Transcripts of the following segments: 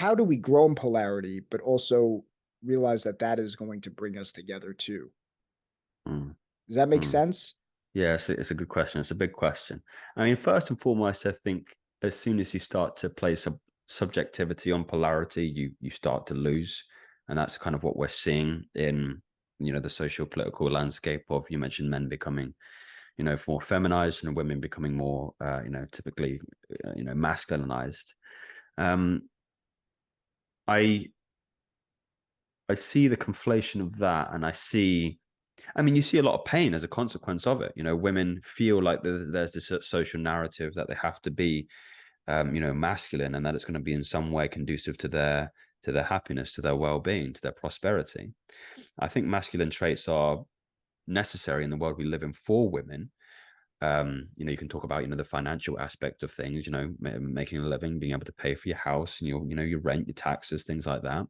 how do we grow in polarity, but also realize that that is going to bring us together too? Mm, Does that make mm. sense? Yeah, it's a good question. It's a big question. I mean, first and foremost, I think as soon as you start to place subjectivity on polarity, you start to lose, and that's kind of what we're seeing in the social political landscape of you mentioned men becoming more feminized and women becoming more typically masculinized. Um, I I see the conflation of that, and I mean, you see a lot of pain as a consequence of it. Women feel like there's this social narrative that they have to be, masculine, and that it's going to be in some way conducive to their happiness, to their well-being, to their prosperity. I think masculine traits are necessary in the world we live in for women. You can talk about the financial aspect of things, making a living, being able to pay for your house and your rent, your taxes, things like that.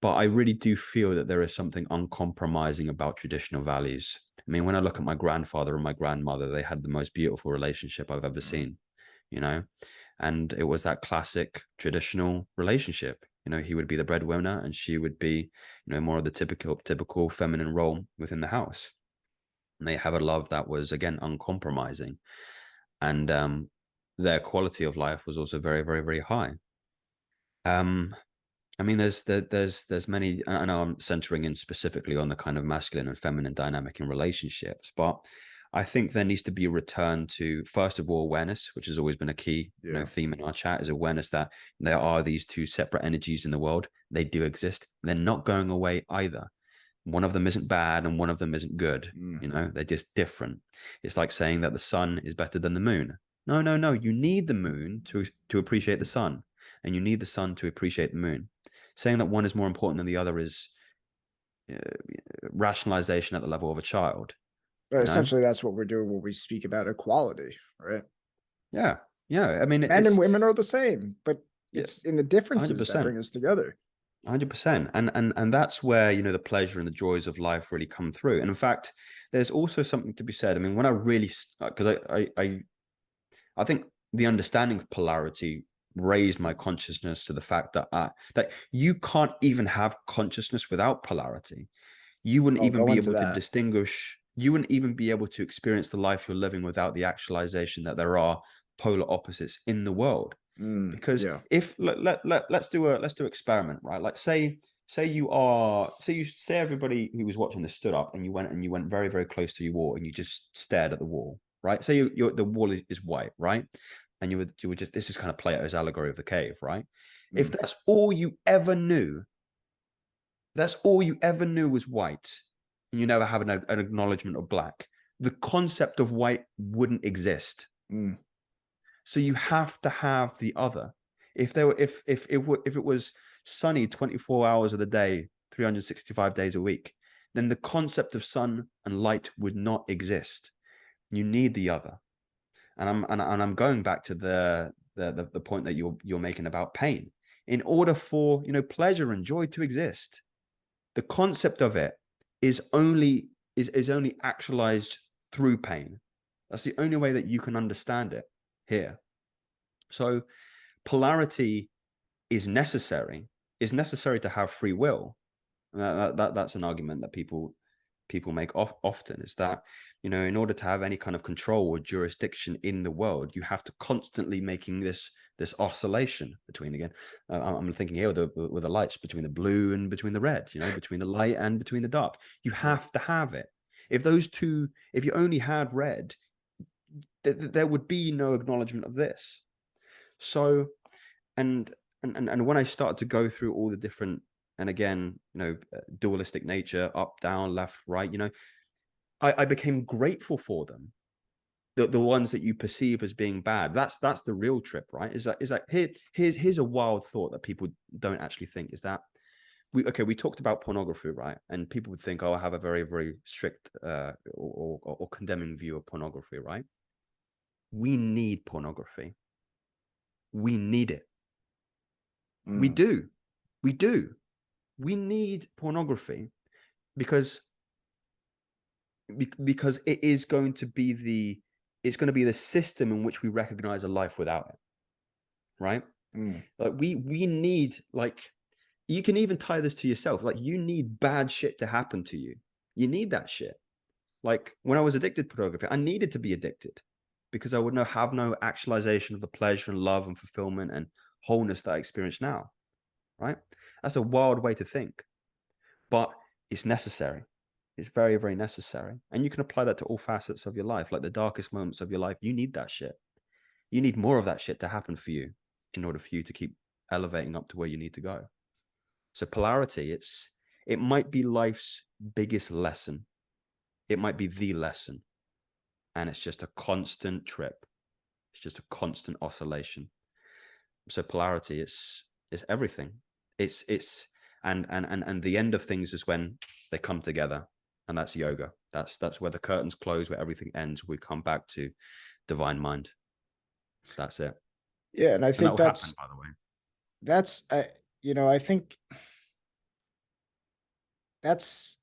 But I really do feel that there is something uncompromising about traditional values. I mean, when I look at my grandfather and my grandmother, they had the most beautiful relationship I've ever Mm. seen, you know, and it was that classic traditional relationship. He would be the breadwinner and she would be, more of the typical feminine role within the house. And they have a love that was again uncompromising, and their quality of life was also very, very, very high. Um, I mean, there's many. I know I'm centering in specifically on the kind of masculine and feminine dynamic in relationships, but I think there needs to be a return to, first of all, awareness, which has always been a key, Yeah. theme in our chat, is awareness that there are these two separate energies in the world. They do exist. They're not going away either. One of them isn't bad and one of them isn't good. Mm. They're just different. It's like saying that the sun is better than the moon. No, no, no. You need the moon to appreciate the sun, and you need the sun to appreciate the moon. Saying that one is more important than the other is uh, rationalization at the level of a child. But You know? essentially, that's what we're doing when we speak about equality, right? Yeah, yeah. I mean, Men and it's women are the same, but yeah, it's in the one hundred differences that percent. bring us together. 100%, and that's where the pleasure and the joys of life really come through. And in fact, there's also something to be said. I mean, when I really, because I think the understanding of polarity raised my consciousness to the fact that that you can't even have consciousness without polarity. You wouldn't I'll even go be into able to that. distinguish. You wouldn't even be able to experience the life you're living without the actualization that there are polar opposites in the world. Because Yeah. if let's do experiment, right? Like say everybody who was watching this stood up and you went very, very close to your wall and you just stared at the wall, right? Say the wall is white, right? And you would just, this is kind of Plato's allegory of the cave, right? If Mm. that's all you ever knew was white, and you never have an acknowledgement of black, the concept of white wouldn't exist. Mm. So you have to have the other. If it was sunny 24 hours of the day, 365 days a week, then the concept of sun and light would not exist. You need the other. And I'm going back to the point that you're making about pain. In order for pleasure and joy to exist, the concept of it is only actualized through pain. That's the only way that you can understand it here. So polarity is necessary. Is necessary to have free will. That's an argument that people make often, is that in order to have any kind of control or jurisdiction in the world, you have to constantly making this oscillation between, again, I'm thinking here with the lights, between the blue and between the red, between the light and between the dark. You Yeah. have to have it. If you only had red, there would be no acknowledgement of this. So, and and when I started to go through all the different, and again, dualistic nature, up, down, left, right, I became grateful for them. The ones that you perceive as being bad, that's the real trip, right? Is that here's a wild thought that people don't actually think, is that we talked about pornography, right? And people would think, oh, I have a very, very strict or condemning view of pornography, right? We need pornography. We need it. We Mm. do. We do. We need pornography because because it's going to be the system in which we recognize a life without it, right? Mm. Like we need, like, you can even tie this to yourself. Like, you need bad shit to happen to you. You need that shit. Like, when I was addicted to pornography, I needed to be addicted because I would have no actualization of the pleasure and love and fulfillment and wholeness that I experience now. Right? That's a wild way to think, but it's necessary. It's very, very necessary. And you can apply that to all facets of your life, like the darkest moments of your life. You need that shit. You need more of that shit to happen for you in order for you to keep elevating up to where you need to go. So polarity, it might be life's biggest lesson. It might be the lesson. And it's just a constant trip. It's just a constant oscillation. So polarity, it's everything. It's and the end of things is when they come together. And that's yoga. That's where the curtains close, where everything ends. We come back to divine mind. That's it. Yeah, and I And that think will happen, by the way. that's I think that's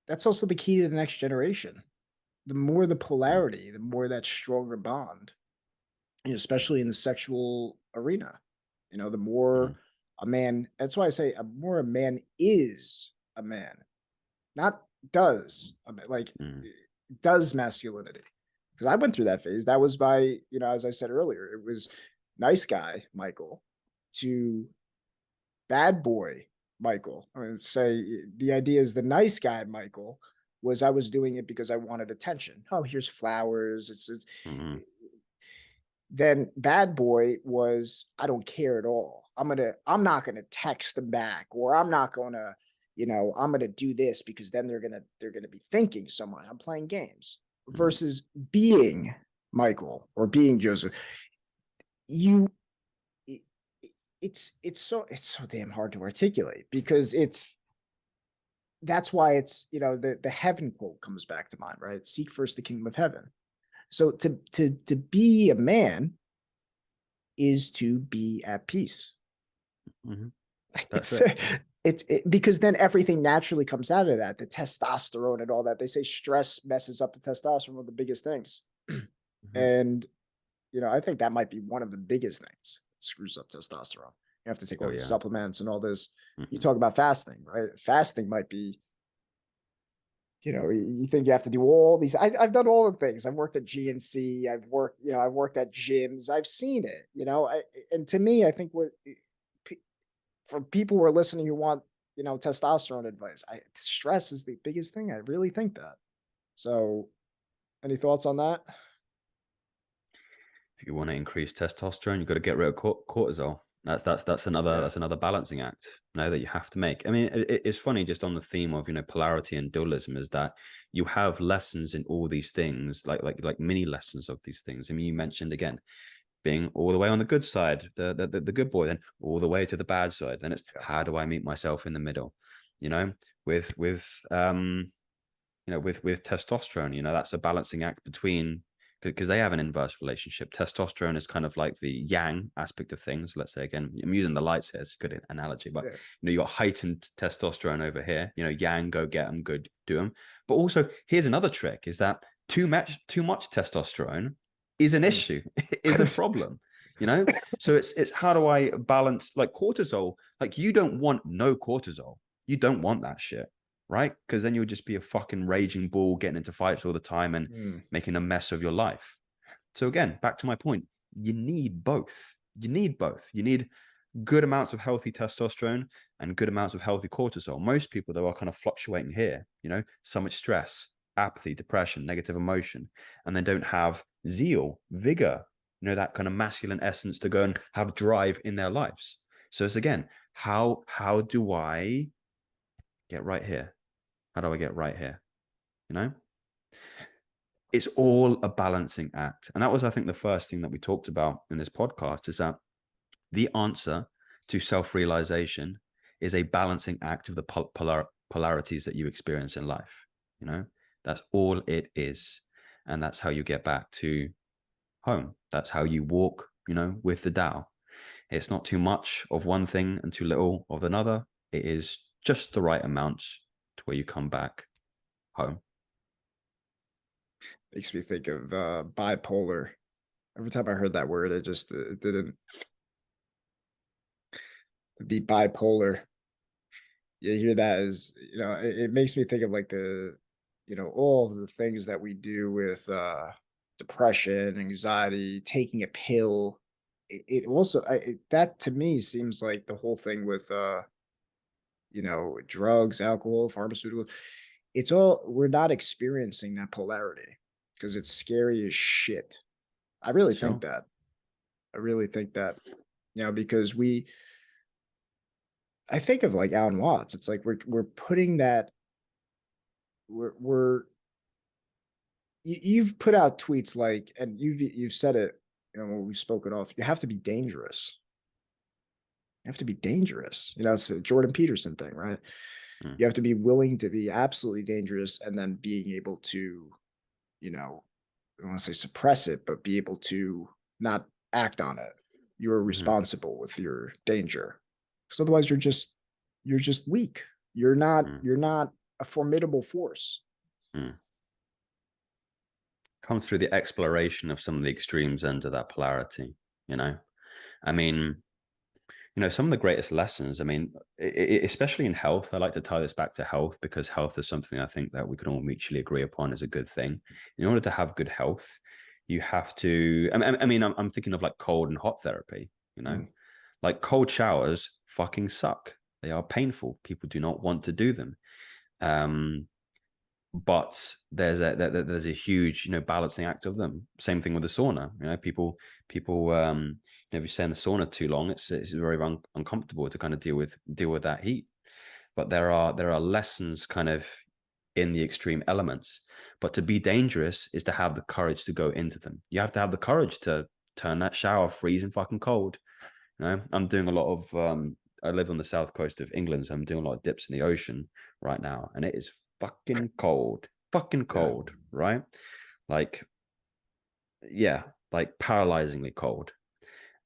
that's also the key to the next generation. The more the Mm, polarity, the more that stronger bond, especially in the sexual arena. The more mm, a man, that's why I say a more a man is a man, not does. I mean, like mm, does masculinity. Because I went through that phase. That was by, as I said earlier, it was nice guy Michael to bad boy Michael. I mean, say the idea is the nice guy Michael was I was doing it because I wanted attention. Oh, here's flowers. It's mm, then bad boy was I don't care at all. I'm not gonna text them back, or I'm not gonna, I'm gonna do this because then they're gonna be thinking so much. I'm playing games mm, versus being Michael or being Joseph. You it- it's so damn hard to articulate because that's why it's the heaven quote comes back to mind, right? Seek first the kingdom of heaven. So to be a man is to be at peace. mm. That's It's it. because then everything naturally comes out of that, the testosterone and all that. They say stress messes up the testosterone, one of the biggest things. Mhm. And I think that might be one of the biggest things that screws up testosterone. You have to take Oh all these yeah. supplements and all this. You Mhm. talk about fasting, right? Fasting might be, you think you have to do all these. I've done all the things. I've worked at GNC. I've worked at gyms. I've seen it, and to me, I think for people who are listening who want, testosterone advice, stress is the biggest thing. I really think that. So, any thoughts on that? If you want to increase testosterone, you've got to get rid of cortisol. Yeah. That's another balancing act, that you have to make. I mean, it's funny, just on the theme of polarity and dualism, is that you have lessons in all these things, like mini lessons of these things. I mean, you mentioned again being all the way on the good side, the good boy, then all the way to the bad side. Then it's Yeah. how do I meet myself in the middle? You know, with with testosterone, that's a balancing act between, because they have an inverse relationship. Testosterone is kind of like the yang aspect of things. Let's say, again, I'm using the lights here, it's a good analogy, but Yeah. you got heightened testosterone over here, yang, go get them, good, do them. But also, here's another trick: is that too much testosterone is an Mm. issue, is a problem. So it's how do I balance, like cortisol? Like, you don't want no cortisol. You don't want that shit, right? Because then you'll just be a fucking raging bull, getting into fights all the time and Mm. making a mess of your life. So again, back to my point, you need both. You need both. You need good amounts of healthy testosterone and good amounts of healthy cortisol. Most people, though, are kind of fluctuating here, so much stress, apathy, depression, negative emotion, and they don't have zeal, vigor, that kind of masculine essence to go and have drive in their lives. So it's, again, how do I get right here? How do I get right here? You know, it's all a balancing act. And that was, I think, the first thing that we talked about in this podcast, is that the answer to self-realization is a balancing act of the polarities that you experience in life. That's all it is. And that's how you get back to home. That's how you walk, with the Tao. It's not too much of one thing and too little of another. It is just the right amount to where you come back home. Makes me think of bipolar Every time I heard that word, it just it didn't be bipolar. You hear that as it makes me think of like all of the things that we do with depression, anxiety, taking a pill. It also that to me seems like the whole thing with drugs, alcohol, pharmaceuticals. It's all we're not experiencing that polarity because it's scary as shit. I really think Sure. that. I really think that. Because I think of like Alan Watts. It's like we're putting that we're you've put out tweets like, and you've said it, when we've spoken off. You have to be dangerous. You have to be dangerous. It's the Jordan Peterson thing, right? Mm, You have to be willing to be absolutely dangerous, and then being able to, you know, I don't want to say suppress it, but be able to not act on it. You're mhm, responsible with your danger, because otherwise you're just weak. You're not mm, you're not a formidable force. mm. Comes through the exploration of some of the extremes ends of that polarity, you know? I mean, some of the greatest lessons, I mean, especially in health, I like to tie this back to health because health is something I think that we can all mutually agree upon is a good thing. In order to have good health, you have to, I'm thinking of like cold and hot therapy, Mm. like cold showers fucking suck. They are painful. People do not want to do them. Um, but there's a huge balancing act of them. Same thing with the sauna. People if you stay in the sauna too long, it's very uncomfortable to kind of deal with that heat. But there are lessons kind of in the extreme elements. But to be dangerous is to have the courage to go into them. You have to have the courage to turn that shower freezing fucking cold. I'm doing a lot of I live on the south coast of England, so I'm doing a lot of dips in the ocean right now, and it is fucking Yeah. cold, right? Like, yeah, like paralyzingly cold.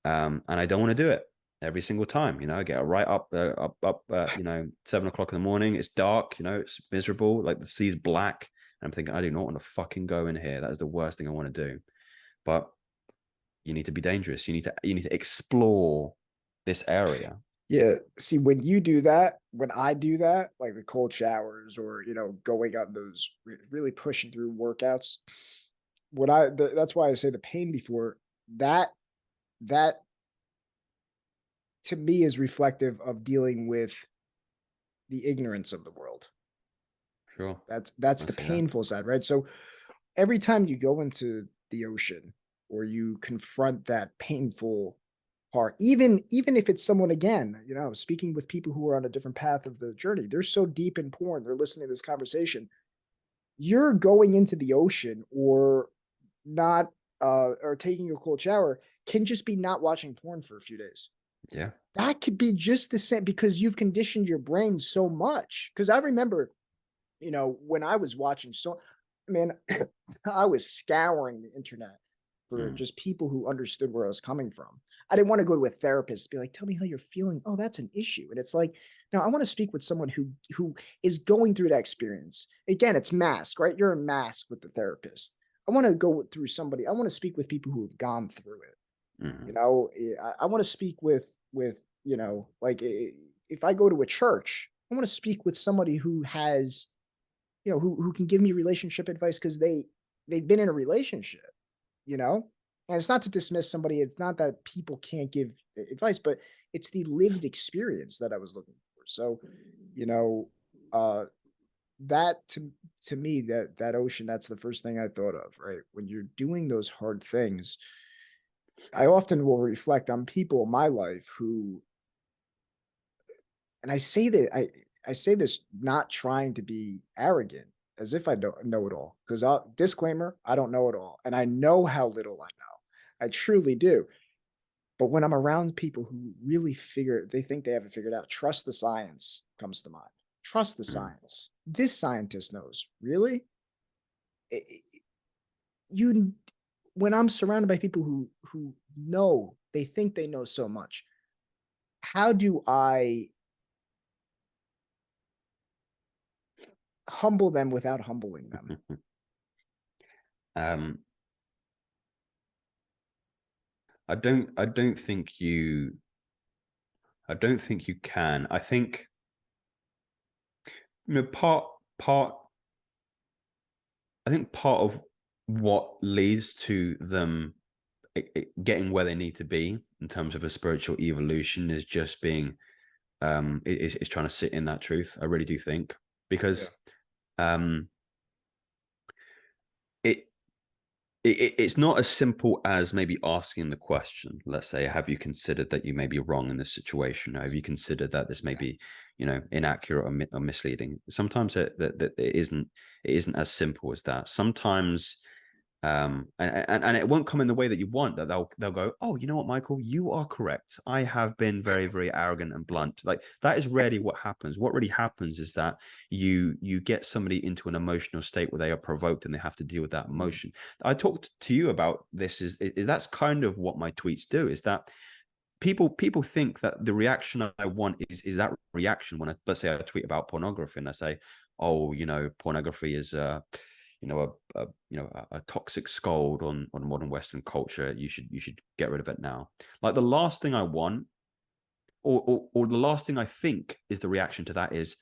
And I don't want to do it every single time. I get right up, 7 o'clock in the morning. It's dark, it's miserable. Like the sea's black. And I'm thinking, I do not want to fucking go in here. That is the worst thing I want to do. But you need to be dangerous. You need to explore this area. Yeah. See, when you do that, when I do that, like the cold showers or, going on those really pushing through workouts, that's why I say the pain before that, that to me is reflective of dealing with the ignorance of the world. Sure. That's I the see that. painful side, right? So every time you go into the ocean or you confront that painful part, even if it's someone, again, speaking with people who are on a different path of the journey, they're so deep in porn, they're listening to this conversation. You're going into the ocean or not or taking a cold shower can just be not watching porn for a few days. Yeah. That could be just the same because you've conditioned your brain so much. Because I remember, when I was watching, so man, I was scouring the internet for Mm, just people who understood where I was coming from. I didn't want to go to a therapist, be like, tell me how you're feeling. Oh, that's an issue. And it's like, no, I want to speak with someone who is going through that experience. Again, it's mask, right? You're a mask with the therapist. I want to go through somebody. I want to speak with people who have gone through it. mhm. I want to speak with like if I go to a church, I want to speak with somebody who has who can give me relationship advice because they've been in a relationship, you know? And it's not to dismiss somebody, it's not that people can't give advice, but it's the lived experience that I was looking for. So, you know, uh that to me, that ocean, that's the first thing I thought of, right? When you're doing those hard things, I often will reflect on people in my life who, and I say this not trying to be arrogant, as if I don't know it all. Because disclaimer, I don't know it all, and I know how little I know. I truly do. But when I'm around people who really they think they have it figured out. Trust the science comes to mind. Trust the Mm. science. This scientist knows. Really, you. When I'm surrounded by people who know, they think they know so much. How do I humble them without humbling them? Um, I don't think you can. I think, you know, part I think part of what leads to them getting where they need to be in terms of a spiritual evolution is just being is trying to sit in that truth. I really do think, Yeah. because um it it's not as simple as maybe asking the question. Let's say, have you considered that you may be wrong in this situation? Have you considered that this may Yeah. be, you know, inaccurate or misleading? Sometimes it isn't as simple as that. Sometimes and it won't come in the way that you want. That they'll go, oh, you know what, Michael, you are correct. I have been very, very arrogant and blunt. Like, that is rarely what happens. What really happens is that you get somebody into an emotional state where they are provoked and they have to deal with that Mm. emotion. I talked to you about this. Is that's kind of what my tweets do. Is that people think that the reaction I want is that reaction when let's say I tweet about pornography and I say, oh, you know, pornography is you know, a toxic scold on modern Western culture. You should get rid of it now. Like, the last thing I want, or the last thing I think is the reaction to that is,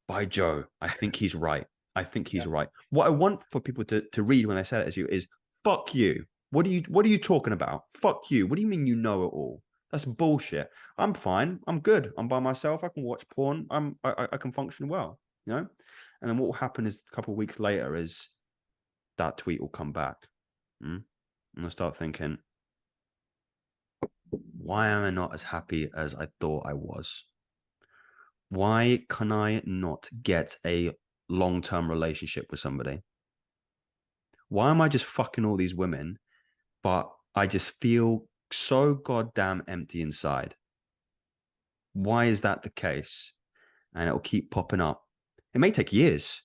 by Joe, I think he's right. I think Yeah. he's right. What I want for people to read when they say that to you is, fuck you. What are you talking about? Fuck you. What do you mean you know it all? That's bullshit. I'm fine. I'm good. I'm by myself. I can watch porn. I can function well, you know? And then what will happen is, a couple of weeks later, is that tweet will come back. And I'll start thinking, why am I not as happy as I thought I was? Why can I not get a long-term relationship with somebody? Why am I just fucking all these women, but I just feel so goddamn empty inside? Why is that the case? And it'll keep popping up. It may take years.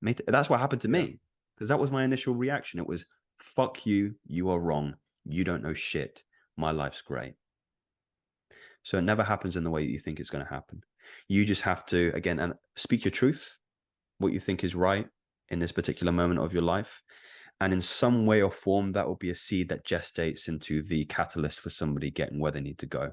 That's what happened to Yeah. me, because that was my initial reaction. It was, fuck you. You are wrong. You don't know shit. My life's great. So it never happens in the way that you think it's going to happen. You just have to, again, and speak your truth, what you think is right in this particular moment of your life. And in some way or form, that will be a seed that gestates into the catalyst for somebody getting where they need to go.